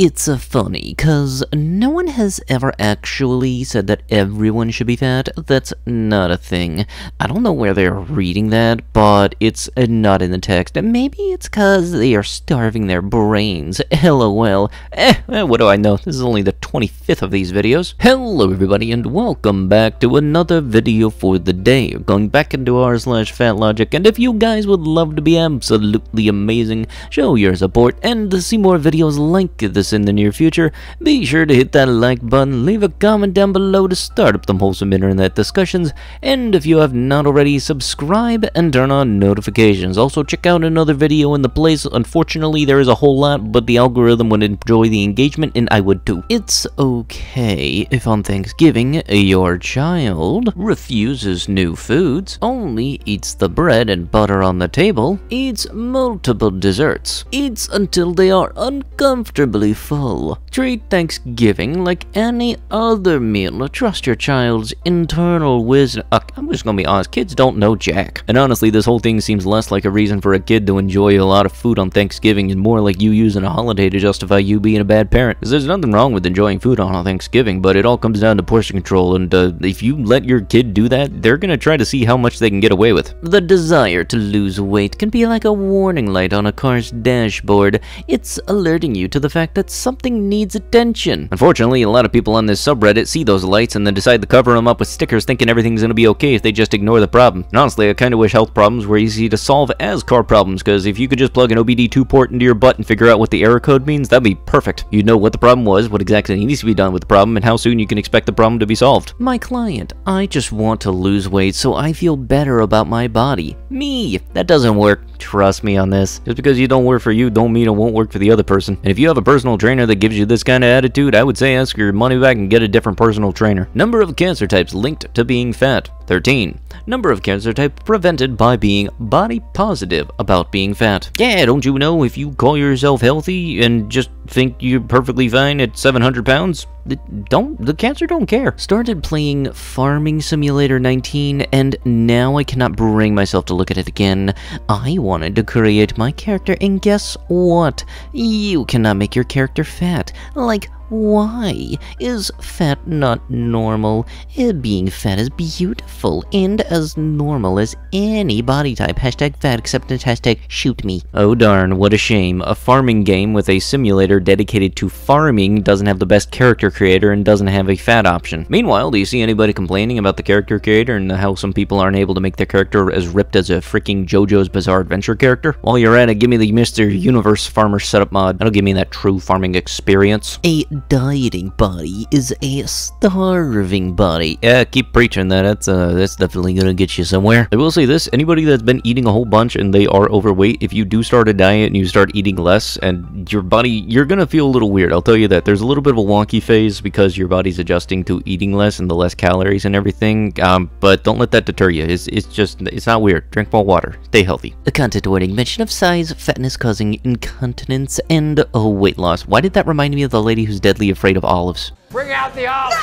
It's funny, cause no one has ever actually said that everyone should be fat. That's not a thing. I don't know where they're reading that, but it's not in the text. Maybe it's cause they are starving their brains. LOL. What do I know? This is only the 25th of these videos. Hello everybody, and welcome back to another video for the day. Going back into r/Fatlogic, and if you guys would love to be absolutely amazing, show your support, and to see more videos like this in the near future, be sure to hit that like button, leave a comment down below to start up them wholesome internet discussions, and if you have not already, subscribe and turn on notifications. Also, check out another video in the place. Unfortunately, there is a whole lot, but the algorithm would enjoy the engagement, and I would too. It's okay if on Thanksgiving, your child refuses new foods, only eats the bread and butter on the table, eats multiple desserts, eats until they are uncomfortably full. Treat Thanksgiving like any other meal. Trust your child's internal wisdom. I'm just gonna be honest, kids don't know jack. And honestly, this whole thing seems less like a reason for a kid to enjoy a lot of food on Thanksgiving and more like you using a holiday to justify you being a bad parent. Because there's nothing wrong with enjoying food on Thanksgiving, but it all comes down to portion control, and if you let your kid do that, they're gonna try to see how much they can get away with. The desire to lose weight can be like a warning light on a car's dashboard. It's alerting you to the fact that something needs attention. Unfortunately, a lot of people on this subreddit see those lights and then decide to cover them up with stickers thinking everything's gonna be okay if they just ignore the problem. And honestly, I kinda wish health problems were easy to solve as car problems, because if you could just plug an OBD2 port into your butt and figure out what the error code means, that'd be perfect. You'd know what the problem was, what exactly needs to be done with the problem, and how soon you can expect the problem to be solved. My client, I just want to lose weight so I feel better about my body. Me, that doesn't work. Trust me on this. Just because you don't work for you don't mean it won't work for the other person. And if you have a personal trainer that gives you this kind of attitude, I would say ask your money back and get a different personal trainer. Number of cancer types linked to being fat, 13. Number of cancer type prevented by being body positive about being fat. Yeah, don't you know if you call yourself healthy and just think you're perfectly fine at 700 pounds, the cancer don't care. Started playing Farming Simulator 19, and now I cannot bring myself to look at it again. I wanted to create my character, and guess what? You cannot make your character fat. Like, why? Is fat not normal? Being fat is beautiful and as normal as any body type. Hashtag fat acceptance, hashtag shoot me. Oh darn, what a shame. A farming game with a simulator dedicated to farming doesn't have the best character creator and doesn't have a fat option. Meanwhile, do you see anybody complaining about the character creator and how some people aren't able to make their character as ripped as a freaking JoJo's Bizarre Adventure character? While you're at it, give me the Mr. Universe Farmer setup mod. That'll give me that true farming experience. A dieting body is a starving body. Yeah, keep preaching that. That's definitely gonna get you somewhere. I will say this, anybody that's been eating a whole bunch and they are overweight, if you do start a diet and you start eating less and your body, you're gonna feel a little weird. I'll tell you that. There's a little bit of a wonky phase because your body's adjusting to eating less and the less calories and everything, but don't let that deter you. It's not weird. Drink more water. Stay healthy. A content warning: mention of size, fatness causing incontinence, and weight loss. Why did that remind me of the lady who's deadly afraid of olives? Bring out the olives!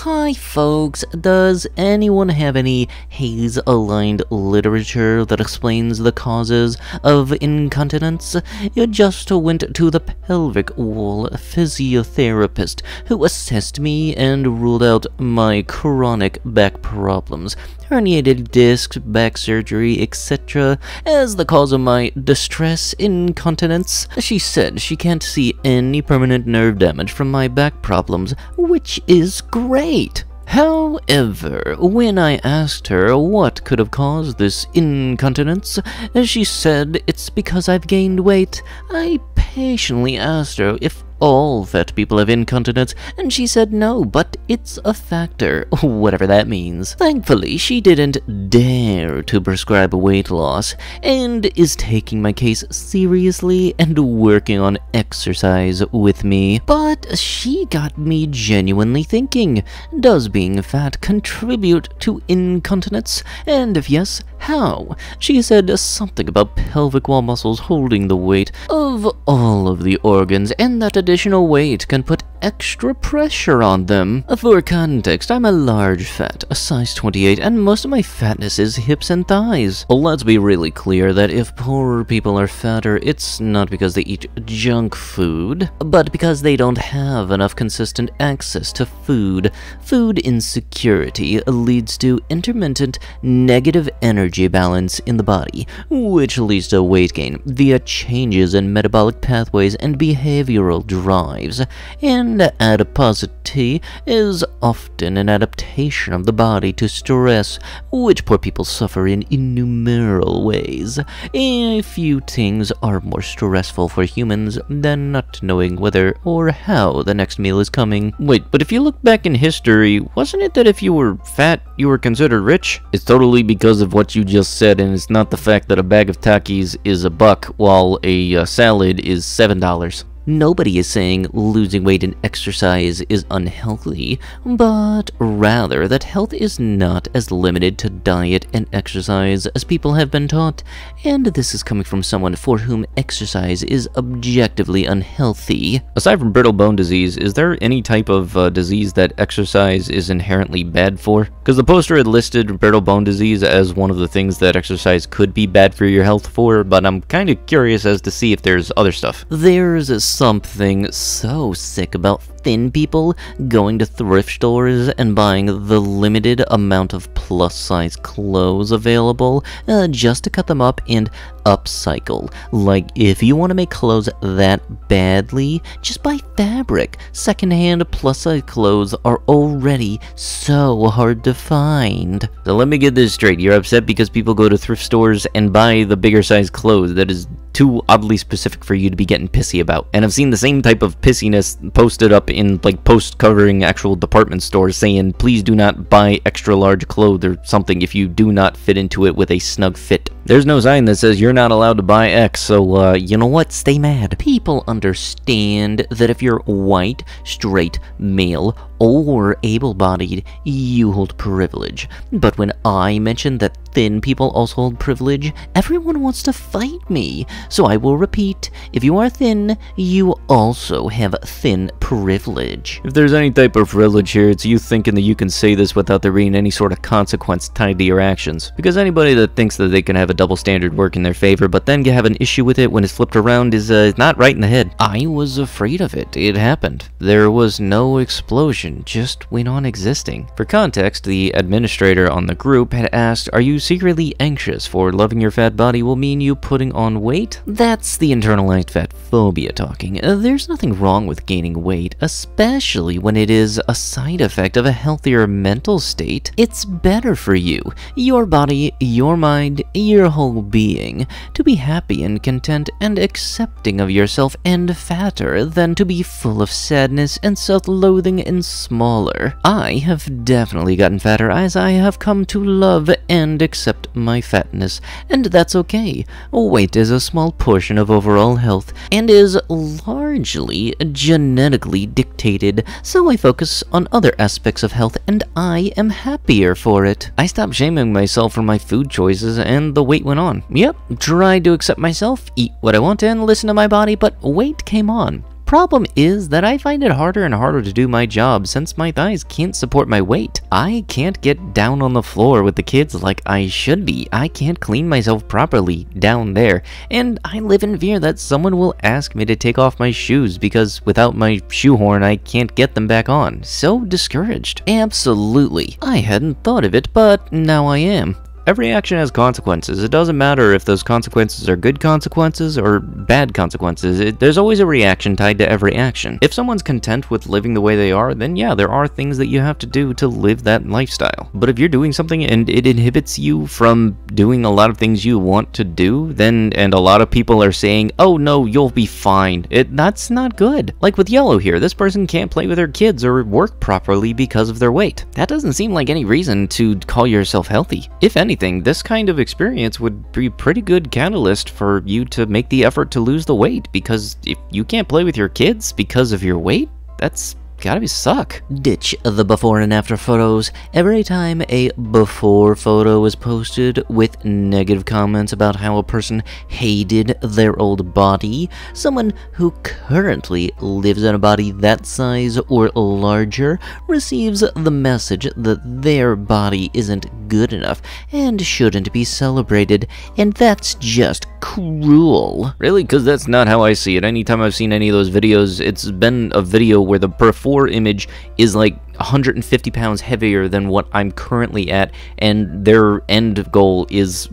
Hi folks, does anyone have any Haze-aligned literature that explains the causes of incontinence? You just went to the pelvic wall physiotherapist who assessed me and ruled out my chronic back problems, herniated discs, back surgery, etc. as the cause of my distress incontinence. She said she can't see any permanent nerve damage from my back problems, which is great. However, when I asked her what could have caused this incontinence, she said it's because I've gained weight. I patiently asked her if all fat people have incontinence, and she said no, but it's a factor, whatever that means. Thankfully, she didn't dare to prescribe weight loss, and is taking my case seriously and working on exercise with me. But she got me genuinely thinking, does being fat contribute to incontinence? And if yes, How? She said something about pelvic wall muscles holding the weight of all of the organs, and that additional weight can put extra pressure on them. For context, I'm a large fat, a size 28, and most of my fatness is hips and thighs. Let's be really clear that if poorer people are fatter, it's not because they eat junk food, but because they don't have enough consistent access to food. Food insecurity leads to intermittent negative energy balance in the body, which leads to weight gain via changes in metabolic pathways and behavioral drives. And adiposity is often an adaptation of the body to stress, which poor people suffer in innumerable ways. A few things are more stressful for humans than not knowing whether or how the next meal is coming. Wait, but if you look back in history, wasn't it that if you were fat, you were considered rich? It's totally because of what you just said, and it's not the fact that a bag of Takis is $1 while a salad is $7. Nobody is saying losing weight and exercise is unhealthy, but rather that health is not as limited to diet and exercise as people have been taught, and this is coming from someone for whom exercise is objectively unhealthy. Aside from brittle bone disease, is there any type of disease that exercise is inherently bad for? Because the poster had listed brittle bone disease as one of the things that exercise could be bad for your health for, but I'm kind of curious as to see if there's other stuff. There's something so sick about thin people going to thrift stores and buying the limited amount of plus-size clothes available just to cut them up and upcycle. Like, if you want to make clothes that badly, just buy fabric. Secondhand plus-size clothes are already so hard to find. So let me get this straight. You're upset because people go to thrift stores and buy the bigger size clothes that is too oddly specific for you to be getting pissy about. And I've seen the same type of pissiness posted up in like posts covering actual department stores saying, please do not buy extra large clothes or something if you do not fit into it with a snug fit. There's no sign that says you're not allowed to buy X, so you know what? Stay mad. People understand that if you're white, straight, male, or able-bodied, you hold privilege. But when I mention that thin people also hold privilege, everyone wants to fight me. So I will repeat, if you are thin, you also have thin privilege. If there's any type of privilege here, it's you thinking that you can say this without there being any sort of consequence tied to your actions. Because anybody that thinks that they can have a double standard work in their favor, but then have an issue with it when it's flipped around is not right in the head. I was afraid of it. It happened. There was no explosion, just went on existing. For context, the administrator on the group had asked, are you secretly anxious for loving your fat body will mean you putting on weight? That's the internalized fat phobia talking. There's nothing wrong with gaining weight, especially when it is a side effect of a healthier mental state. It's better for you, your body, your mind, your whole being, to be happy and content and accepting of yourself and fatter than to be full of sadness and self-loathing and smaller. I have definitely gotten fatter as I have come to love and accept my fatness, and that's okay. Weight is a small portion of overall health and is largely genetically dictated, so I focus on other aspects of health and I am happier for it. I stopped shaming myself for my food choices and the weight went on. Yep, tried to accept myself, eat what I want and listen to my body, but weight came on. Problem is that I find it harder and harder to do my job since my thighs can't support my weight. I can't get down on the floor with the kids like I should be. I can't clean myself properly down there, and I live in fear that someone will ask me to take off my shoes because without my shoehorn I can't get them back on. So discouraged. Absolutely. I hadn't thought of it, but now I am. Every action has consequences. It doesn't matter if those consequences are good consequences or bad consequences. There's always a reaction tied to every action. If someone's content with living the way they are, then yeah, there are things that you have to do to live that lifestyle. But if you're doing something and it inhibits you from doing a lot of things you want to do, then, and a lot of people are saying, oh no, you'll be fine, that's not good. Like with Yellow here, this person can't play with their kids or work properly because of their weight. That doesn't seem like any reason to call yourself healthy. If anything, this kind of experience would be a pretty good catalyst for you to make the effort to lose the weight, because if you can't play with your kids because of your weight, that's gotta be suck. Ditch the before and after photos. Every time a before photo is posted with negative comments about how a person hated their old body, someone who currently lives in a body that size or larger receives the message that their body isn't good enough and shouldn't be celebrated, and that's just cruel. Really? Because that's not how I see it. Anytime I've seen any of those videos, it's been a video where the before image is like 150 pounds heavier than what I'm currently at, and their end goal is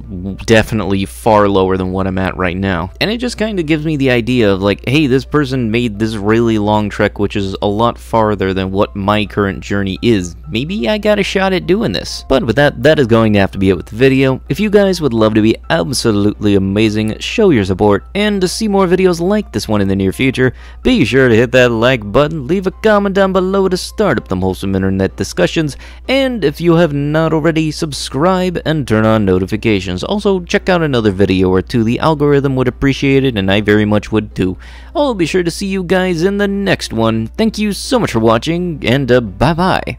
definitely far lower than what I'm at right now. And it just kind of gives me the idea of like, hey, this person made this really long trek, which is a lot farther than what my current journey is. Maybe I got a shot at doing this. But with that, that is going to have to be it with the video. If you guys would love to be absolutely amazing, show your support, and to see more videos like this one in the near future, be sure to hit that like button, leave a comment down below to start up the wholesome internet discussions, and if you have not already, subscribe and turn on notifications. Also, check out another video or two. The algorithm would appreciate it, and I very much would too. I'll be sure to see you guys in the next one. Thank you so much for watching, and bye-bye.